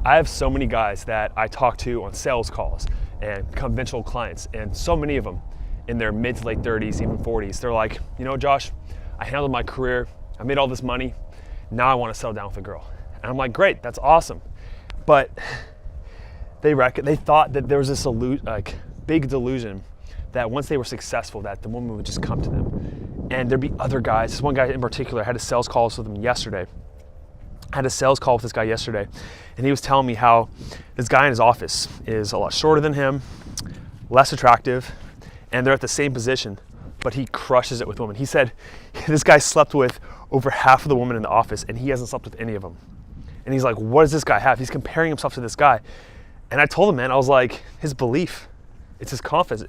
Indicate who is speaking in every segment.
Speaker 1: I have so many guys that I talk to on sales calls and conventional clients, and so many of them in their mid to late 30s, even 40s, they're like, you know, Josh, I handled my career, I made all this money, now I want to settle down with a girl. And I'm like, great, that's awesome. But they thought that there was this big delusion that once they were successful, that the woman would just come to them. And there'd be other guys. This one guy in particular, I had a sales call with him yesterday. And he was telling me how this guy in his office is a lot shorter than him, less attractive, and they're at the same position, but he crushes it with women. He said this guy slept with over half of the women in the office, and he hasn't slept with any of them. And he's like, what does this guy have? He's comparing himself to this guy. And I told him, man, I was like, his belief, it's his confidence,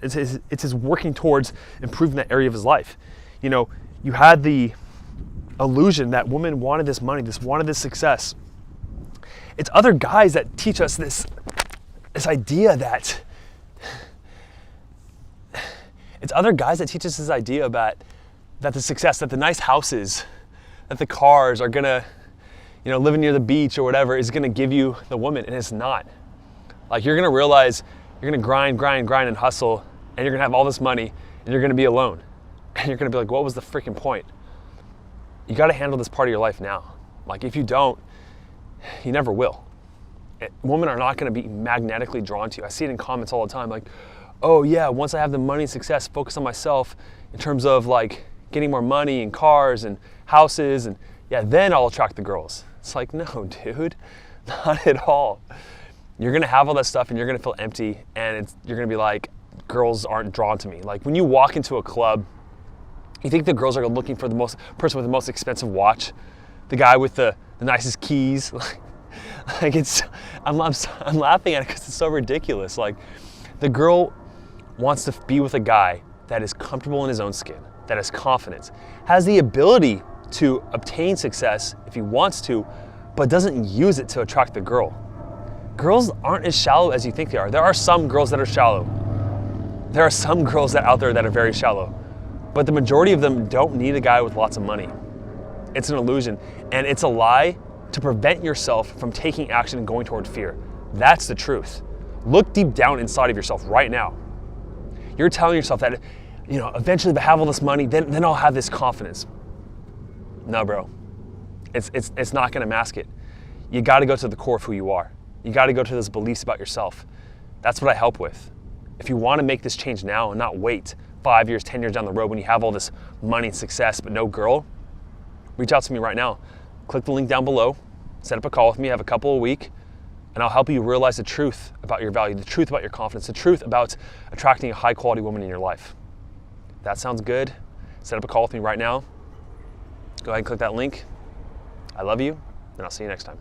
Speaker 1: it's his working towards improving that area of his life. You know, you had the illusion that women wanted this money, wanted this success. It's other guys that teach us this idea that, that the success, that the nice houses, that the cars are gonna, you know, living near the beach or whatever is gonna give you the woman, and it's not. Like, you're gonna realize you're gonna grind and hustle, and you're gonna have all this money, and you're gonna be alone. And you're gonna be like, what was the freaking point? You gotta handle this part of your life now. Like, if you don't, you never will. Women are not gonna be magnetically drawn to you. I see it in comments all the time, like, oh yeah, once I have the money and success, focus on myself in terms of like getting more money and cars and houses, and yeah, then I'll attract the girls. It's like, no, dude, not at all. You're gonna have all that stuff and you're gonna feel empty, and you're gonna be like, girls aren't drawn to me. Like, when you walk into a club, you think the girls are looking for the person with the most expensive watch, the guy with the nicest keys. Like, I'm laughing at it because it's so ridiculous. Like, the girl wants to be with a guy that is comfortable in his own skin, that has confidence, has the ability to obtain success if he wants to, but doesn't use it to attract the girl. Girls aren't as shallow as you think they are. There are some girls that are shallow. There are some girls out there that are very shallow, but the majority of them don't need a guy with lots of money. It's an illusion, and it's a lie to prevent yourself from taking action and going toward fear. That's the truth. Look deep down inside of yourself right now. You're telling yourself that, you know, eventually if I have all this money, then I'll have this confidence. No, bro. It's not gonna mask it. You gotta go to the core of who you are. You gotta go to those beliefs about yourself. That's what I help with. If you wanna make this change now and not wait 5 years, 10 years down the road when you have all this money and success but no girl, reach out to me right now. Click the link down below, set up a call with me, have a couple a week, and I'll help you realize the truth about your value, the truth about your confidence, the truth about attracting a high quality woman in your life. If that sounds good, set up a call with me right now. Go ahead and click that link. I love you, and I'll see you next time.